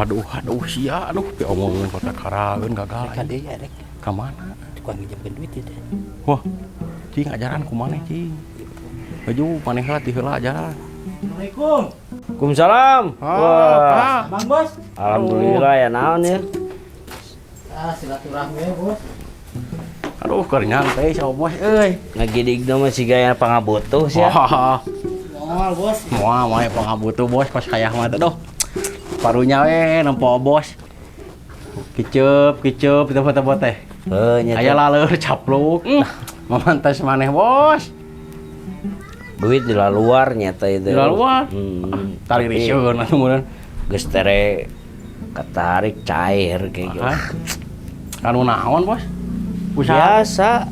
Aduh sia aduh omongin kota karaeun gagal. Ka deui ya rek. Ka mana? Tukang ngijemkeun duit teh. Wah. Cing ajaran ku maneh cing. Baju maneh heula ti heula ajaran. Assalamualaikum. Waalaikumsalam. Wah, Bang Bos. Alhamdulillah ya naon ya. Silaturahmi Bos. aduh keur nyantai si Bos euy. Ngagidigna mah si gaya pangabutuh sia. Wah, Moal Bos. moal mah pangabutuh Bos pas hayah mah teh doh. Parunya we nempo Bos. Kiceup teh teh. Nya Aya laleur capluk. Mamantes maneh Bos. duit di luar nyata itu. Di luar. Tali risieun atuh meureun. Geus tere katarik cair kayak gitu. Kanu naon Bos? Usaha Biasa.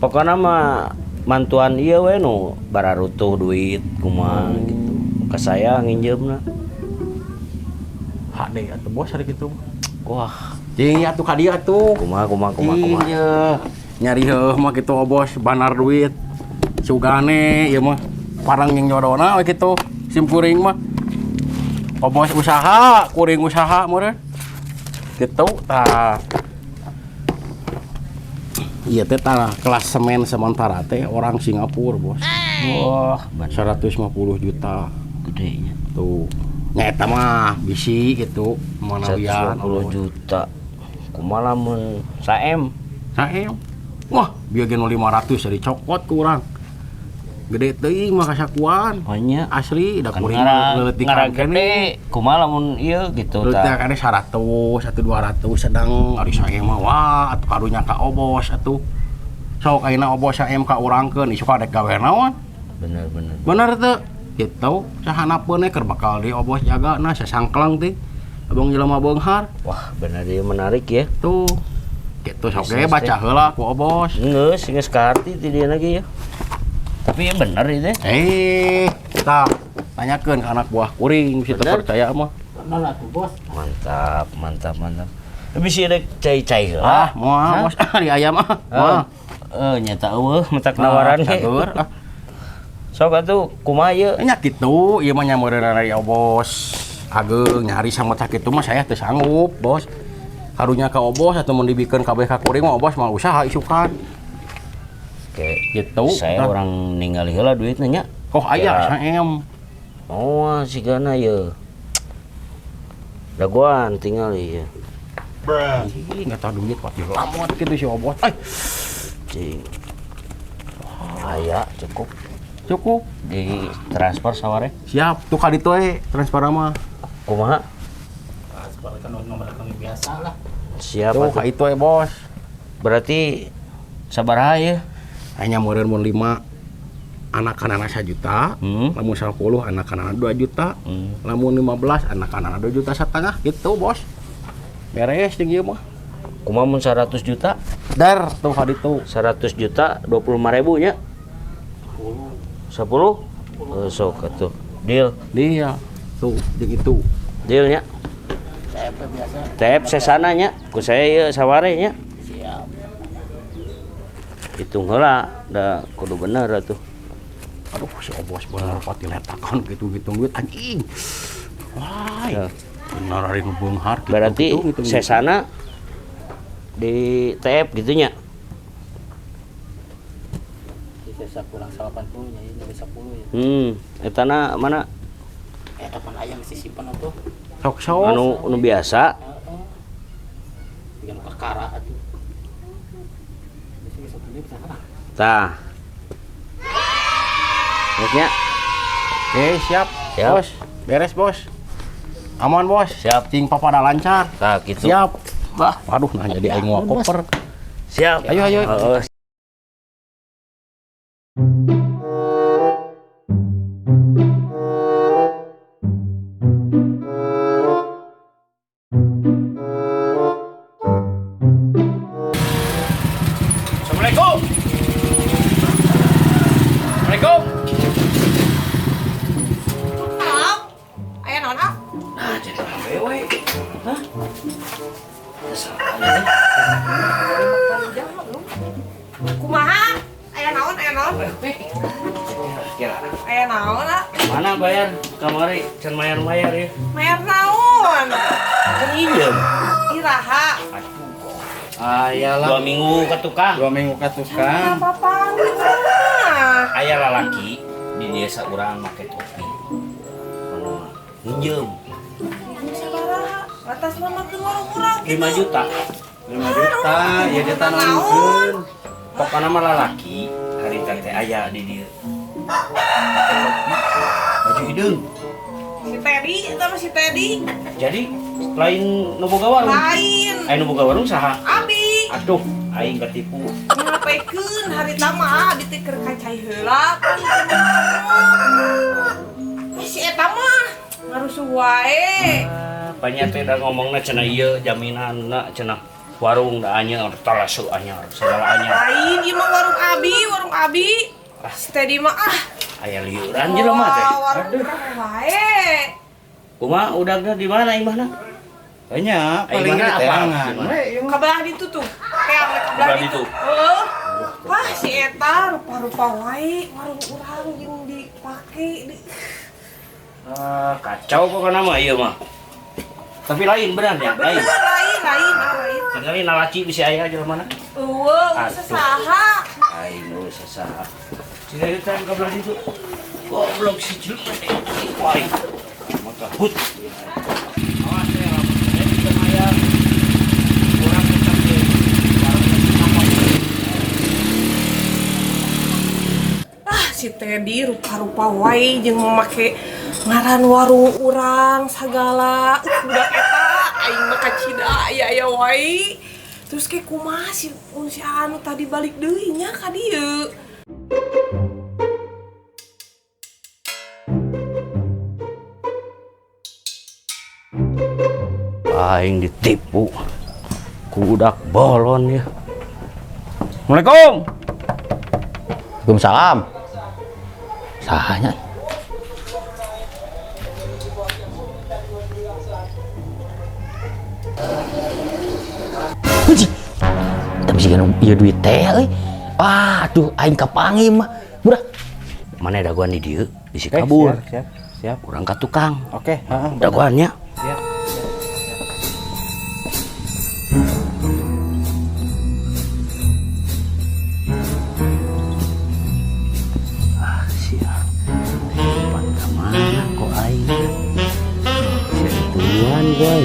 Pokoknya mah mantuan ieu we nu bararutuh duit kumaha gitu. Ka saya nginjeumna. HD atuh Bos ari kitu. Wah, Cing atuh ka dieu atuh. kumaha. Iya. Nyari heuh mah kitu Bos, banar duit. Sugane ieu mah parang yang nyodona we kitu. Sim kuring mah. Bos usaha, kuring usaha meureun. Kitu tah. Iya teh tah kelas semen sementara teh orang Singapura Bos. Wah, 150 juta. gedenya. Tuh. Nyata mah bisi gitu. Manawian 150 juta. Kumaha lamun saem? Saem. Wah, bieu ge 500 dari cokot ku urang. Gede teuing mah kasakuan. Hanya Asli da kan kuring leutik ngara kene. gede kumaha lamun ieu gitu Leutik tah. kene 100 atau 200 sedang ari saem mah wah atuh karunya ka Obos atuh. Sok ayeuna Obos saem ka urangkeun isu kadek gawe naon? Bener. Bener teu? Gitu. Sahanapeun keur bakal di Obos jagana sasangklang teh. Abang jelema beunghar. Wah, bener dia menarik ya. Tuh. Gitu sok ge baca heula ku Obos. Geus ka hati ti dieu lagi ya. Tapi ya bener itu. Kita tanyakeun ka anak buah kuring bisa percaya mah. Kenal atuh Bos. Mantap. Tapi sih rek cai-cai heula. Moal Bos di ayam ah. Moal. Nyata eueuh mentak nawaran ge. Cager. Sok atuh kumaha ieu? Nya kitu ieu mah nyameureun dari Obos. Ageung nyari sama sakitu mah saya teu sanggup, Bos. Karunya ka Obos atuh mun dibikeun kabeh ka kuring mah Obos mah usaha isukan. Oke, Gitu. saya orang ningali heula duitnya nya. Oh aya saem. Oh, sigana ieu. Daguan tinggal ieu. Ih, enggak tahu duit pati lamot kitu si Obos. Ai, Cing. Aya cukup cukup. di transfer saware. Siap, tuh ka ditu we transfer mah. Kumaha? Kan nomor rekening biasa lah. Siap Tuh ka atuh. itu we, Bos. Berarti sabaraha ieu? Hanya meureun mun 5 anak-anak 1 juta, lamun 10 anak-anak 2 juta, lamun 15 anak-anak 2 juta setengah gitu Bos. Beres jeung ieu mah. Kumaha mun 100 juta? Dar tuh ka ditu. 100 juta 25.000 nya. 10? Sok atuh. Deal. Dia tuh jeung itu. Deal nya. TP biasa. TF sesana nya. Ku saya ieu saware nya. Siap. Hitung heula da kudu bener atuh. Aduh si Obos bener pati letakan gitu-gitu duit anjing. Wah. Ya. Bener ari nu beunghar gitu. Berarti gitu. sesana di TF gitu nya. Sisa kurang 80 nya ini 10 ya. Etana mana? Kapan aya geus disimpen atuh. Sok-sok. Anu biasa. Heeh. Bikin perkara atuh. Bisa beli bisa. Tah. Nya. Siap. Siap. Bos. Beres, Bos. Aman, Bos. Siap. Cing papada lancar. Tah gitu. Siap. Bah, waduh nah jadi aing mau koper. Siap. Ayo. Heeh. Assalamualaikum. Assalamualaikum. Aya naon ah? Nah, jadi awewe. Hah? Kumaha? Aya naon? Aya Aya naon? Kira. Aya naon, ah? Mana bayar kamari can mayar ya. Mayar naon? Kan injem. Iraha. Ayalah 2 minggu ke tukang. 2 minggu ke tukang. Apa-apa mah? Aya lalaki di desa urang make topi. Anu minjem Ini sabaraha? Batas mah makeun warung-warung 5 juta. 5 juta ya dia tanakeun. Pokokna mah lalaki hari teh aya di dieu. Baju hideung. Si Teddy, itu mah si Teddy. Jadi lain nu boga warung. Lain. Aya nu boga warung saha? Abi. Aduh, aing ketipu. Ngapaikeun hari tama abi teh keur kacai heula kan. Si eta mah ngarusuh wae. Banyak teh da ngomongna cenah ieu jaminanna cenah warung da anyar, talasu anyar, segala anyar. Lain ieu mah warung abi. Si Teddy mah Aya liuran jelema teh. warung wae. Kumaha udagna di mana imahna? Banyak paling Gimana di apa? teangan. Gimana? Kabelah ditu tuh. Kayak kabelah Kabelah ditu. ditu. Wah, si eta rupa-rupa wae warung urang jeung dipake. Kacau pokoknya mah iya mah. Tapi lain benar ya, lain. Lain. Tinggalin nalaci bisa aya jelema mana? Usah saha. Aing nu sasaha. Ciritan kabelah ditu. Goblok si jelema teh. Wai. Maka hut. Awas ya, kita mayar. Kurang kecap deh. Si Teddy rupa-rupa wae jeung make ngaran warung urang sagala. Budak eta aing mah kacida aya wae. Terus ke kumaha si anu tadi balik deui nya ka dieu. Aing ditipu. Kudak bolon ya. Assalamualaikum. Waalaikumsalam. Sahanya. Tapi sih kan ieu duit teh euy. Aduh aing kapangi mah. Budak. Mana daguan di dieu? Bisi kabur. Siap. Kurang ka tukang. Oke, heeh. Daguannya. Siap. Siap. Tempat kemana kok aing? Tuan boy.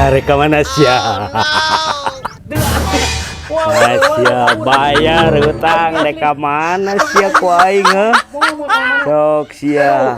Reka mana sia? Sia bayar utang deka mana sia ku aing heuh? Sok sia.